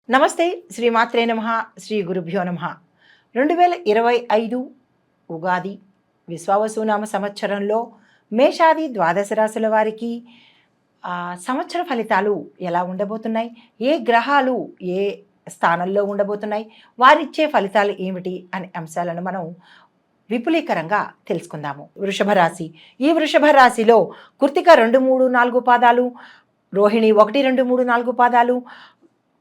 నమస్తే శ్రీమాత్రే నమః శ్రీ గురుభ్యో నమః 2025 ఉగాది విశ్వావసునామ సంవత్సరంలో మేషాది ద్వాదశ రాశుల వారికి సంవత్సర ఫలితాలు ఎలా ఉండబోతున్నాయి, ఏ గ్రహాలు ఏ స్థానంలో ఉండబోతున్నాయి, వారిచ్చే ఫలితాలు ఏమిటి అనే అంశాలను మనం విపులీకరంగా తెలుసుకుందాము. వృషభ రాశి. ఈ వృషభ రాశిలో కృత్తిక 2, 3, 4 పాదాలు, రోహిణి 1, 2, 3, 4 పాదాలు,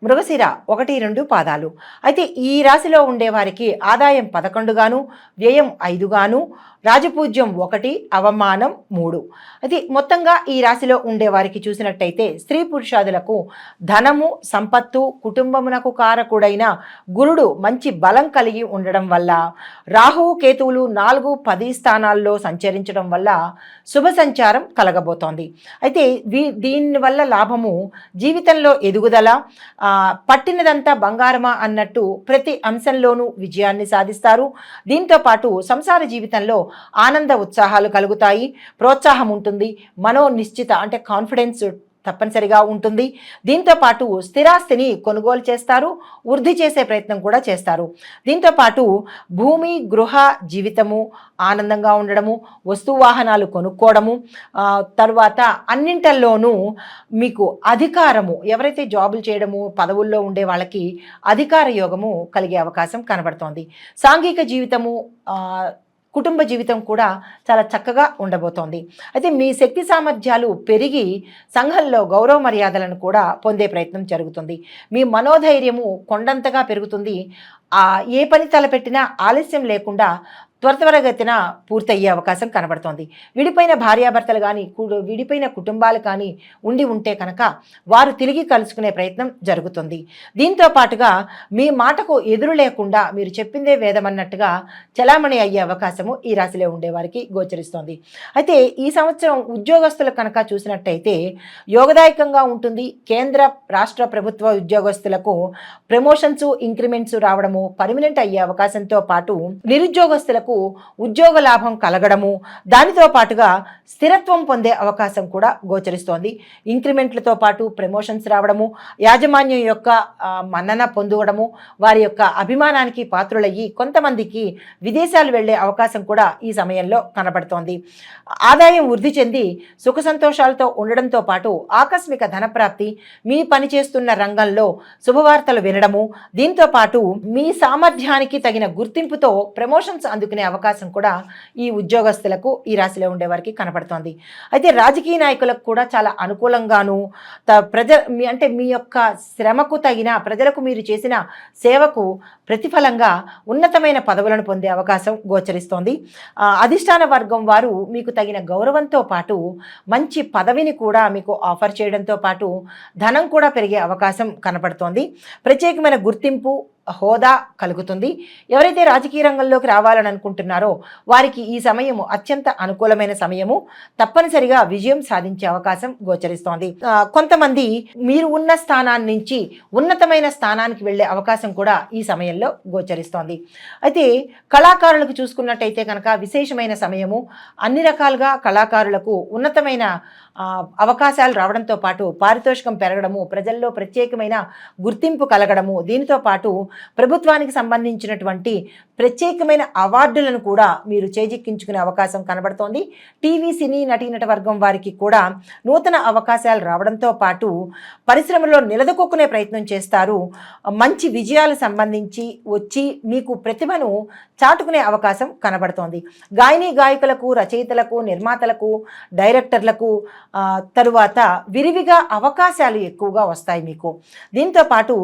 మృగశిర 1, 2 పాదాలు. అయితే ఈ రాశిలో ఉండేవారికి ఆదాయం 11 గాను, వ్యయం 5 గాను, రాజపూజ్యం 1, అవమానం 3. అది మొత్తంగా ఈ రాశిలో ఉండేవారికి చూసినట్టయితే స్త్రీ పురుషాదులకు ధనము, సంపత్తు, కుటుంబమునకు కారకుడైన గురుడు మంచి బలం కలిగి ఉండడం వల్ల, రాహువు కేతువులు 4, 10 స్థానాల్లో సంచరించడం వల్ల శుభ సంచారం కలగబోతోంది. అయితే దీనివల్ల లాభము, జీవితంలో ఎదుగుదల, పట్టినదంతా బంగారమా అన్నట్టు ప్రతి అంశంలోనూ విజయాన్ని సాధిస్తారు. దీంతో పాటు సంసార జీవితంలో ఆనంద ఉత్సాహాలు కలుగుతాయి, ప్రోత్సాహం ఉంటుంది, మనో నిశ్చిత అంటే కాన్ఫిడెన్స్ తప్పనిసరిగా ఉంటుంది. దీంతో పాటు స్థిరాస్తిని కొనుగోలు చేస్తారు, వృద్ధి చేసే ప్రయత్నం కూడా చేస్తారు. దీంతో పాటు భూమి, గృహ జీవితము ఆనందంగా ఉండడము, వస్తు వాహనాలు కొనుక్కోవడము, తర్వాత అన్నింటల్లోనూ మీకు అధికారము, ఎవరైతే జాబులు చేయడము పదవుల్లో ఉండే వాళ్ళకి అధికార యోగము కలిగే అవకాశం కనబడుతోంది. సాంఘిక జీవితము, కుటుంబ జీవితం కూడా చాలా చక్కగా ఉండబోతోంది. అయితే మీ శక్తి సామర్థ్యాలు పెరిగి సంఘంలో గౌరవ మర్యాదలను కూడా పొందే ప్రయత్నం జరుగుతుంది. మీ మనోధైర్యము కొండంతగా పెరుగుతుంది. ఏ పని తలపెట్టినా ఆలస్యం లేకుండా త్వరగతిన పూర్తయ్యే అవకాశం కనబడుతోంది. విడిపోయిన భార్యాభర్తలు కానీ, విడిపోయిన కుటుంబాలు కానీ ఉంటే కనుక వారు తిరిగి కలుసుకునే ప్రయత్నం జరుగుతుంది. దీంతో పాటుగా మీ మాటకు ఎదురు లేకుండా మీరు చెప్పిందే వేదమన్నట్టుగా చలామణి అయ్యే అవకాశము ఈ రాశిలో ఉండేవారికి గోచరిస్తోంది. అయితే ఈ సంవత్సరం ఉద్యోగస్తులు కనుక చూసినట్టయితే యోగదాయకంగా ఉంటుంది. కేంద్ర రాష్ట్ర ప్రభుత్వ ఉద్యోగస్తులకు ప్రమోషన్స్, ఇంక్రిమెంట్స్ రావడము, పర్మనెంట్ అయ్యే అవకాశంతో పాటు నిరుద్యోగస్తులకు ఉద్యోగ లాభం కలగడము, దానితో పాటుగా స్థిరత్వం పొందే అవకాశం కూడా గోచరిస్తోంది. ఇంక్రిమెంట్లతో పాటు ప్రమోషన్స్ రావడము, యాజమాన్యం యొక్క మన్నన పొందడము, వారి యొక్క అభిమానానికి పాత్రులయ్యి కొంతమందికి విదేశాలు వెళ్లే అవకాశం కూడా ఈ సమయంలో కనబడుతోంది. ఆదాయం వృద్ధి చెంది సుఖ సంతోషాలతో ఉండడంతో పాటు ఆకస్మిక ధనప్రాప్తి, మీ పనిచేస్తున్న రంగంలో శుభవార్తలు వినడము, దీంతో పాటు మీ సామర్థ్యానికి తగిన గుర్తింపుతో ప్రమోషన్స్ అందుకునే అవకాశం కూడా ఈ ఉద్యోగస్తులకు ఈ రాశిలో ఉండేవారికి కనపడుతోంది. అయితే రాజకీయ నాయకులకు కూడా చాలా అనుకూలంగాను, మీ యొక్క శ్రమకు తగిన, ప్రజలకు మీరు చేసిన సేవకు ప్రతిఫలంగా ఉన్నతమైన పదవులను పొందే అవకాశం గోచరిస్తోంది. అధిష్టాన వర్గం వారు మీకు తగిన గౌరవంతో పాటు మంచి పదవిని కూడా మీకు ఆఫర్ చేయడంతో పాటు ధనం కూడా పెరిగే అవకాశం కనపడుతోంది. ప్రత్యేకమైన గుర్తింపు, హోదా కలుగుతుంది. ఎవరైతే రాజకీయ రంగంలోకి రావాలని అనుకుంటున్నారో వారికి ఈ సమయము అత్యంత అనుకూలమైన సమయము. తప్పనిసరిగా విజయం సాధించే అవకాశం గోచరిస్తోంది. కొంతమంది మీరు ఉన్న స్థానాన్ని నుంచి ఉన్నతమైన స్థానానికి వెళ్ళే అవకాశం కూడా ఈ సమయంలో గోచరిస్తోంది. అయితే కళాకారులకు చూసుకున్నట్టయితే కనుక విశేషమైన సమయము. అన్ని రకాలుగా కళాకారులకు ఉన్నతమైన అవకాశాలు రావడంతో పాటు పారితోషికం పెరగడము, ప్రజల్లో ప్రత్యేకమైన గుర్తింపు కలగడము, దీనితో పాటు ప్రభుత్వానికి సంబంధించినటువంటి ప్రత్యేకమైన అవార్డులను కూడా మీరు చేజిక్కించుకునే అవకాశం కనబడుతోంది. టీవీ, సినీ నటీనట వర్గం వారికి కూడా నూతన అవకాశాలు రావడంతో పాటు పరిశ్రమలో నిలదొక్కునే ప్రయత్నం చేస్తారు. మంచి విజయాలు సంబంధించి వచ్చి మీకు ప్రతిభను చాటుకునే అవకాశం కనబడుతోంది. గాయని గాయకులకు, రచయితలకు, నిర్మాతలకు, డైరెక్టర్లకు తరువాత విరివిగా అవకాశాలు ఎక్కువగా వస్తాయి మీకు. దీంతో పాటు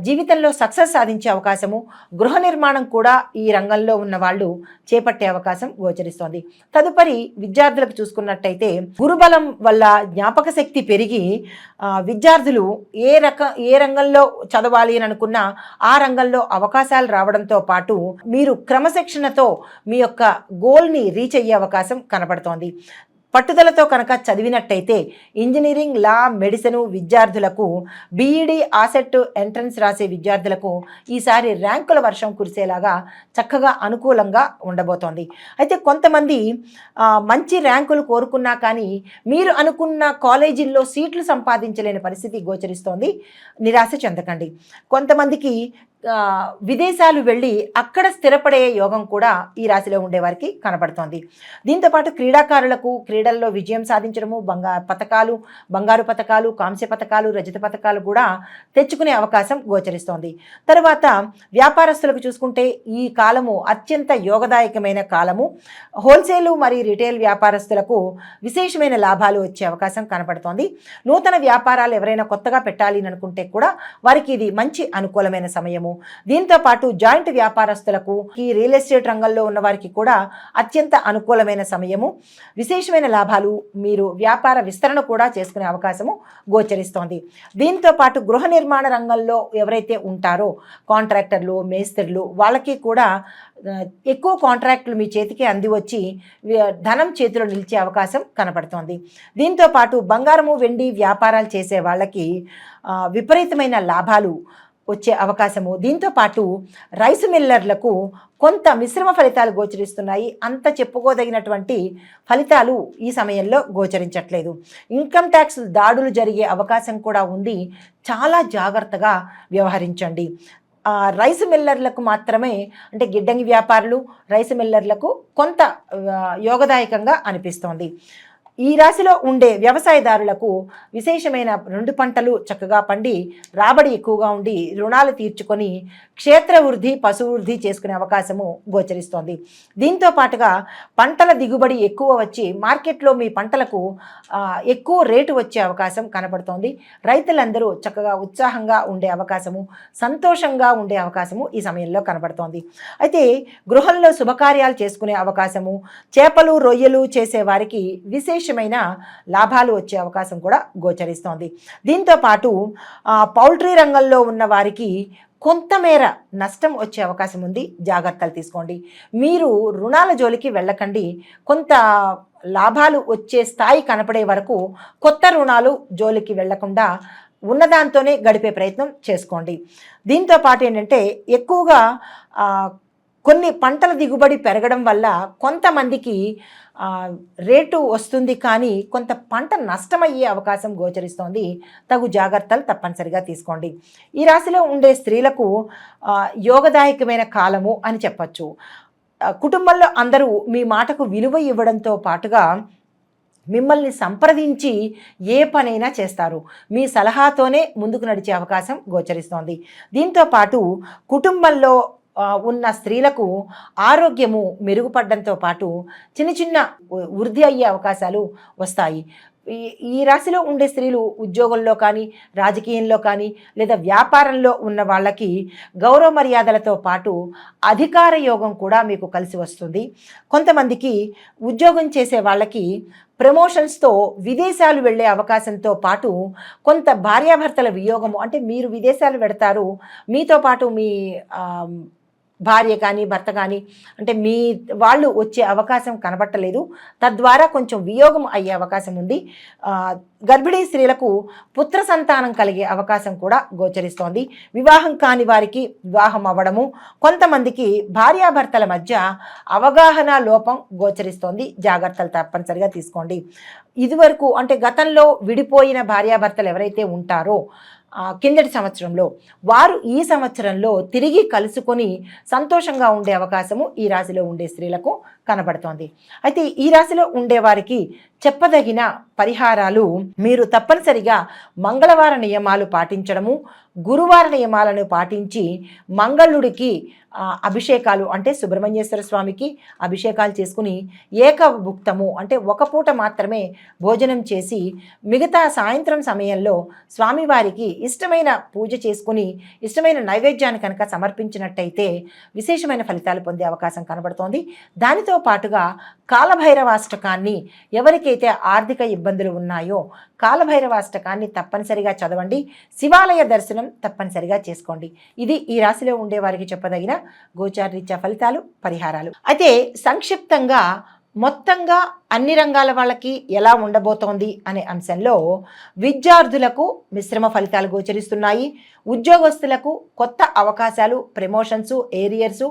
జీవితంలో సక్సెస్ సాధించే అవకాశము, గృహ నిర్మాణం కూడా ఈ రంగంలో ఉన్న వాళ్ళు చేపట్టే అవకాశం గోచరిస్తోంది. తదుపరి విద్యార్థులకు చూసుకున్నట్టయితే గురుబలం వల్ల జ్ఞాపక శక్తి పెరిగి విద్యార్థులు ఏ రంగంలో చదవాలి అని అనుకున్నా ఆ రంగంలో అవకాశాలు రావడంతో పాటు మీరు క్రమశిక్షణతో మీ యొక్క గోల్ని రీచ్ అయ్యే అవకాశం కనబడుతోంది. పట్టుదలతో కనుక చదివినట్టయితే ఇంజనీరింగ్, లా, మెడిసిన్ విద్యార్థులకు, బీఈడీ, ఆసెట్ ఎంట్రన్స్ రాసే విద్యార్థులకు ఈసారి ర్యాంకుల వర్షం కురిసేలాగా చక్కగా అనుకూలంగా ఉండబోతోంది. అయితే కొంతమంది మంచి ర్యాంకులు కోరుకున్నా కానీ మీరు అనుకున్న కాలేజీల్లో సీట్లు సంపాదించలేని పరిస్థితి గోచరిస్తోంది. నిరాశ చెందకండి. కొంతమందికి విదేశాలు వెళ్ళి అక్కడ స్థిరపడే యోగం కూడా ఈ రాశిలో ఉండేవారికి కనబడుతోంది. దీంతోపాటు క్రీడాకారులకు క్రీడల్లో విజయం సాధించడము, బంగారు పతకాలు, కాంస్య పతకాలు, రజత పతకాలు కూడా తెచ్చుకునే అవకాశం గోచరిస్తోంది. తర్వాత వ్యాపారస్తులకు చూసుకుంటే ఈ కాలము అత్యంత యోగదాయకమైన కాలము. హోల్సేలు మరియు రిటైల్ వ్యాపారస్తులకు విశేషమైన లాభాలు వచ్చే అవకాశం కనపడుతోంది. నూతన వ్యాపారాలు ఎవరైనా కొత్తగా పెట్టాలి అనుకుంటే కూడా వారికి ఇది మంచి అనుకూలమైన సమయము. దీంతో పాటు జాయింట్ వ్యాపారస్తులకు, ఈ రియల్ ఎస్టేట్ రంగంలో ఉన్న వారికి కూడా అత్యంత అనుకూలమైన సమయము. విశేషమైన లాభాలు, మీరు వ్యాపార విస్తరణ కూడా చేసుకునే అవకాశము గోచరిస్తోంది. దీంతో పాటు గృహ నిర్మాణ రంగంలో ఎవరైతే ఉంటారో కాంట్రాక్టర్లు, మేస్త్రులు, వాళ్ళకి కూడా ఎక్కువ కాంట్రాక్టులు మీ చేతికి అంది వచ్చి ధనం చేతిలో నిలిచే అవకాశం కనపడుతోంది. దీంతో పాటు బంగారము, వెండి వ్యాపారాలు చేసే వాళ్ళకి విపరీతమైన లాభాలు వచ్చే అవకాశము. దీంతో పాటు రైస్ మిల్లర్లకు కొంత మిశ్రమ ఫలితాలు గోచరిస్తున్నాయి. అంత చెప్పుకోదగినటువంటి ఫలితాలు ఈ సమయంలో గోచరించట్లేదు. ఇన్కమ్ ట్యాక్స్ దాడులు జరిగే అవకాశం కూడా ఉంది. చాలా జాగ్రత్తగా వ్యవహరించండి. రైస్ మిల్లర్లకు మాత్రమే, అంటే గిడ్డంగి వ్యాపారులు, రైస్ మిల్లర్లకు కొంత యోగదాయకంగా అనిపిస్తోంది. ఈ రాశిలో ఉండే వ్యవసాయదారులకు విశేషమైన 2 పంటలు చక్కగా పండి రాబడి ఎక్కువగా ఉండి రుణాలు తీర్చుకొని క్షేత్ర వృద్ధి, పశు వృద్ధి చేసుకునే అవకాశము గోచరిస్తోంది. దీంతో పాటుగా పంటల దిగుబడి ఎక్కువ వచ్చి మార్కెట్లో మీ పంటలకు ఎక్కువ రేటు వచ్చే అవకాశం కనపడుతోంది. రైతులందరూ చక్కగా ఉత్సాహంగా ఉండే అవకాశము, సంతోషంగా ఉండే అవకాశము ఈ సమయంలో కనపడుతోంది. అయితే గృహంలో శుభకార్యాలు చేసుకునే అవకాశము, చేపలు, రొయ్యలు చేసే వారికి విశేషమైన లాభాలు వచ్చే అవకాశం కూడా గోచరిస్తోంది. దీంతో పాటు పౌల్ట్రీ రంగంలో ఉన్న వారికి కొంతమేర నష్టం వచ్చే అవకాశం ఉంది. జాగ్రత్తలు తీసుకోండి. మీరు రుణాల జోలికి వెళ్ళకండి. కొంత లాభాలు వచ్చే స్థాయి కనపడే వరకు కొత్త రుణాలు జోలికి వెళ్లకుండా ఉన్నదాంతోనే గడిపే ప్రయత్నం చేసుకోండి. దీంతో పాటు ఏంటంటే ఎక్కువగా కొన్ని పంటల దిగుబడి పెరగడం వల్ల కొంతమందికి రేటు వస్తుంది, కానీ కొంత పంట నష్టమయ్యే అవకాశం గోచరిస్తోంది. తగు జాగ్రత్తలు తప్పనిసరిగా తీసుకోండి. ఈ రాశిలో ఉండే స్త్రీలకు యోగదాయకమైన కాలము అని చెప్పచ్చు. కుటుంబంలో అందరూ మీ మాటకు విలువ ఇవ్వడంతో పాటుగా మిమ్మల్ని సంప్రదించి ఏ పనైనా చేస్తారు. మీ సలహాతోనే ముందుకు నడిచే అవకాశం గోచరిస్తోంది. దీంతో పాటు కుటుంబంలో ఉన్న స్త్రీలకు ఆరోగ్యము మెరుగుపడడంతో పాటు చిన్న చిన్న వృద్ధి అయ్యే అవకాశాలు వస్తాయి. ఈ రాశిలో ఉండే స్త్రీలు ఉద్యోగంలో కానీ, రాజకీయంలో కానీ, లేదా వ్యాపారంలో ఉన్న వాళ్ళకి గౌరవ మర్యాదలతో పాటు అధికార యోగం కూడా మీకు కలిసి వస్తుంది. కొంతమందికి ఉద్యోగం చేసే వాళ్ళకి ప్రమోషన్స్తో విదేశాలు వెళ్ళే అవకాశంతో పాటు కొంత భార్యాభర్తల వియోగము, అంటే మీరు విదేశాలు వెడతారు, మీతో పాటు మీ భార్య కానీ, భర్త కానీ, అంటే మీ వాళ్ళు వచ్చే అవకాశం కనబట్టలేదు. తద్వారా కొంచెం వియోగం అయ్యే అవకాశం ఉంది. గర్భిణీ స్త్రీలకు పుత్ర సంతానం కలిగే అవకాశం కూడా గోచరిస్తోంది. వివాహం కాని వారికి వివాహం అవ్వడము, కొంతమందికి భార్యాభర్తల మధ్య అవగాహన లోపం గోచరిస్తోంది. జాగ్రత్తలు తప్పనిసరిగా తీసుకోండి. ఇదివరకు అంటే గతంలో విడిపోయిన భార్యాభర్తలు ఎవరైతే ఉంటారో కిందటి సంవత్సరంలో, వారు ఈ సంవత్సరంలో తిరిగి కలుసుకొని సంతోషంగా ఉండే అవకాశము ఈ రాశిలో ఉండే స్త్రీలకు కనబడుతోంది. అయితే ఈ రాశిలో ఉండే వారికి చెప్పదగిన పరిహారాలు, మీరు తప్పనిసరిగా మంగళవార నియమాలు పాటించడము, గురువార నియమాలను పాటించి మంగళుడికి అభిషేకాలు, అంటే సుబ్రహ్మణ్యేశ్వర స్వామికి అభిషేకాలు చేసుకుని ఏకభుక్తము, అంటే ఒక పూట మాత్రమే భోజనం చేసి మిగతా సాయంత్రం సమయంలో స్వామివారికి ఇష్టమైన పూజ చేసుకుని ఇష్టమైన నైవేద్యాన్ని కనుక సమర్పించినట్టయితే విశేషమైన ఫలితాలు పొందే అవకాశం కనబడుతోంది. దానితో పాటుగా కాలభైరవాష్టకాన్ని, ఎవరికైతే ఆర్థిక ఇబ్బందులు ఉన్నాయో కాలభైరవాష్టకాన్ని తప్పనిసరిగా చదవండి. శివాలయ దర్శనం తప్పనిసరిగా చేసుకోండి. ఇది ఈ రాశిలో ఉండే వారికి చెప్పదగిన గోచారరీత్యా ఫలితాలు, పరిహారాలు. అయితే సంక్షిప్తంగా మొత్తంగా అన్ని రంగాల వాళ్ళకి ఎలా ఉండబోతోంది అనే అంశంలో విద్యార్థులకు మిశ్రమ ఫలితాలు గోచరిస్తున్నాయి. ఉద్యోగస్తులకు కొత్త అవకాశాలు, ప్రమోషన్స్, ఏరియర్స్,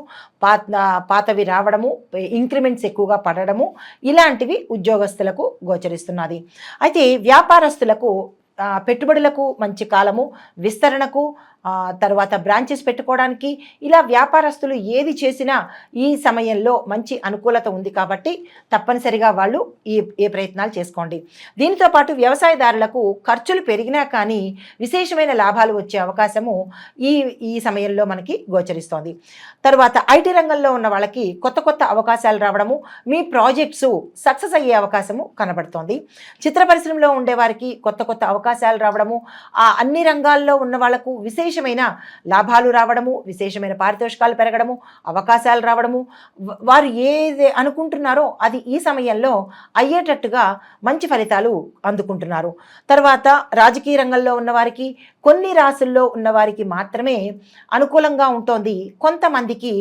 పాతవి రావడము, ఇంక్రిమెంట్స్ ఎక్కువగా పడడము ఇలాంటివి ఉద్యోగస్తులకు గోచరిస్తున్నది. అయితే వ్యాపారస్తులకు పెట్టుబడులకు మంచి కాలము, విస్తరణకు, తర్వాత బ్రాంచెస్ పెట్టుకోవడానికి, ఇలా వ్యాపారస్తులు ఏది చేసినా ఈ సమయంలో మంచి అనుకూలత ఉంది కాబట్టి తప్పనిసరిగా వాళ్ళు ఏ ప్రయత్నాలు చేసుకోండి. దీనితో పాటు వ్యవసాయదారులకు ఖర్చులు పెరిగినా కానీ విశేషమైన లాభాలు వచ్చే అవకాశము ఈ ఈ సమయంలో మనకి గోచరిస్తోంది. తర్వాత ఐటీ రంగంలో ఉన్న వాళ్ళకి కొత్త కొత్త అవకాశాలు రావడము, మీ ప్రాజెక్ట్స్ సక్సెస్ అయ్యే అవకాశము కనబడుతోంది. చిత్ర పరిశ్రమలో ఉండేవారికి కొత్త కొత్త అవకాశాలు రావడము, ఆ అన్ని రంగాల్లో ఉన్న వాళ్లకు విశేషమైన లాభాలు రావడము, విశేషమైన పారితోషికాలు పెరగడము, అవకాశాలు రావడము, వారు ఏది అనుకుంటున్నారో అది ఈ సమయంలో అయ్యేటట్టుగా మంచి ఫలితాలు అందుకుంటున్నారు. తర్వాత రాజకీయ రంగంలో ఉన్నవారికి, కొన్ని రాసుల్లో ఉన్నవారికి మాత్రమే అనుకూలంగా ఉంటోంది. కొంతమందికి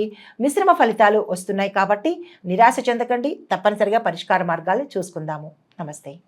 మిశ్రమ ఫలితాలు వస్తున్నాయి కాబట్టి నిరాశ చెందకండి. తప్పనిసరిగా పరిష్కార మార్గాలు చూసుకుందాము. నమస్తే.